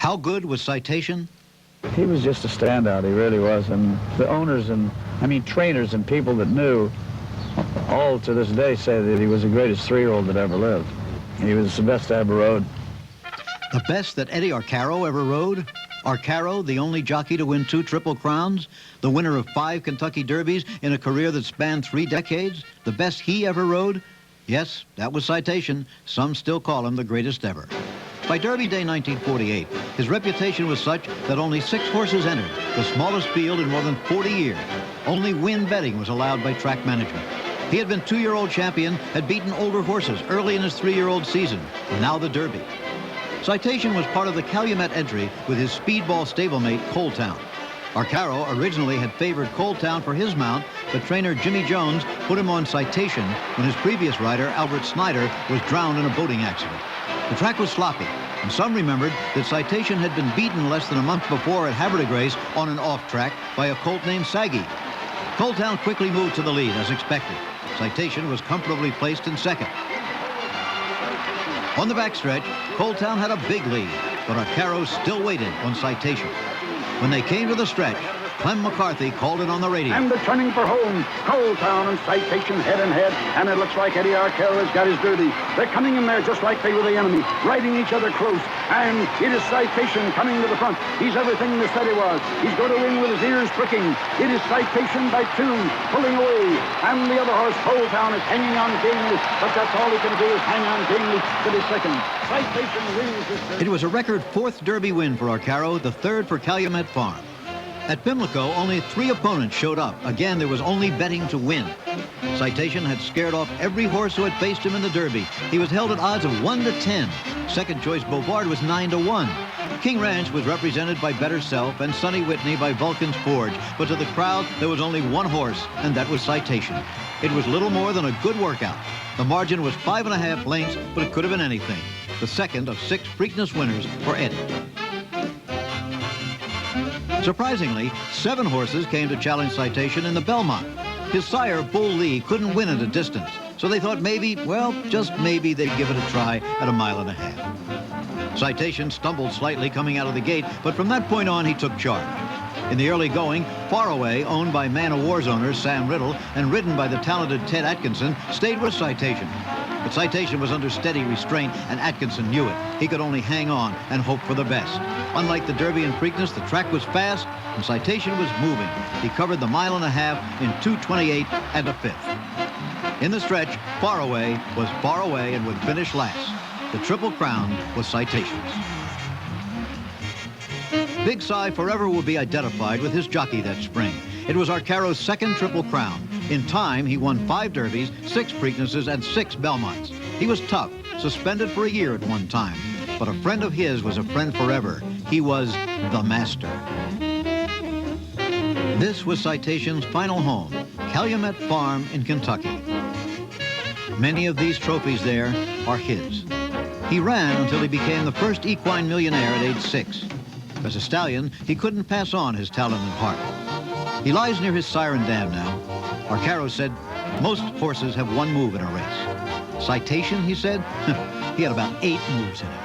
How good was Citation? He was just a standout, he really was. And the owners and, trainers and people that knew, all to this day say that he was the greatest 3-year-old that ever lived. He was the best I ever rode. The best that Eddie Arcaro ever rode? Arcaro, the only jockey to win 2 Triple Crowns, the winner of 5 Kentucky Derbies in a career that spanned 3 decades, the best he ever rode? Yes, that was Citation. Some still call him the greatest ever. By Derby Day 1948, his reputation was such that only 6 horses entered, the smallest field in more than 40 years. Only win betting was allowed by track management. He had been 2-year-old champion, had beaten older horses early in his 3-year-old season, now the Derby. Citation was part of the Calumet entry with his speedball stablemate, Coaltown. Arcaro originally had favored Coaltown for his mount, but trainer Jimmy Jones put him on Citation when his previous rider, Albert Snyder, was drowned in a boating accident. The track was sloppy, and some remembered that Citation had been beaten less than a month before at Havertide on an off-track by a colt named Saggy. Coaltown quickly moved to the lead, as expected. Citation was comfortably placed in second. On the backstretch, Coaltown had a big lead, but Arcaro still waited on Citation. When they came to the stretch, Clem McCarthy called it on the radio. And they're turning for home. Coaltown and Citation head and head, and it looks like Eddie Arcaro has got his Derby. They're coming in there just like they were the enemy, riding each other close. And it is Citation coming to the front. He's everything they said he was. He's going to win with his ears pricking. It is Citation by 2, pulling away. And the other horse, Coaltown, is hanging on gamely, but that's all he can do is hang on gamely to the second. Citation wins this Derby. It was a record 4th Derby win for Arcaro, the 3rd for Calumet Farm. At Pimlico, only 3 opponents showed up. Again, there was only betting to win. Citation had scared off every horse who had faced him in the Derby. He was held at odds of 1 to 10. Second choice Bovard was 9 to 1. King Ranch was represented by Better Self and Sonny Whitney by Vulcan's Forge. But to the crowd, there was only 1 horse, and that was Citation. It was little more than a good workout. The margin was 5.5 lengths, but it could have been anything. The second of 6 Preakness winners for Eddie. Surprisingly, 7 horses came to challenge Citation in the Belmont. His sire, Bull Lee, couldn't win at a distance, so they thought maybe, well, just maybe they'd give it a try at 1.5 miles. Citation stumbled slightly coming out of the gate, but from that point on, he took charge. In the early going, Faraway, owned by Man o' War's owner Sam Riddle and ridden by the talented Ted Atkinson, stayed with Citation. But Citation was under steady restraint, and Atkinson knew it. He could only hang on and hope for the best. Unlike the Derby and Preakness, the track was fast, and Citation was moving. He covered the 1.5 miles in 2:28 and a 5th. In the stretch, Faraway was far away and would finish last. The Triple Crown was Citation's. Big Si forever will be identified with his jockey that spring. It was Arcaro's 2nd Triple Crown. In time, he won 5 Derbies, 6 Preaknesses, and 6 Belmonts. He was tough, suspended for a year at one time. But a friend of his was a friend forever. He was the master. This was Citation's final home, Calumet Farm in Kentucky. Many of these trophies there are his. He ran until he became the first equine millionaire at age 6. As a stallion, he couldn't pass on his talent and heart. He lies near his siren dam now. Arcaro said, most horses have 1 move in a race. Citation, he said, he had about 8 moves in it.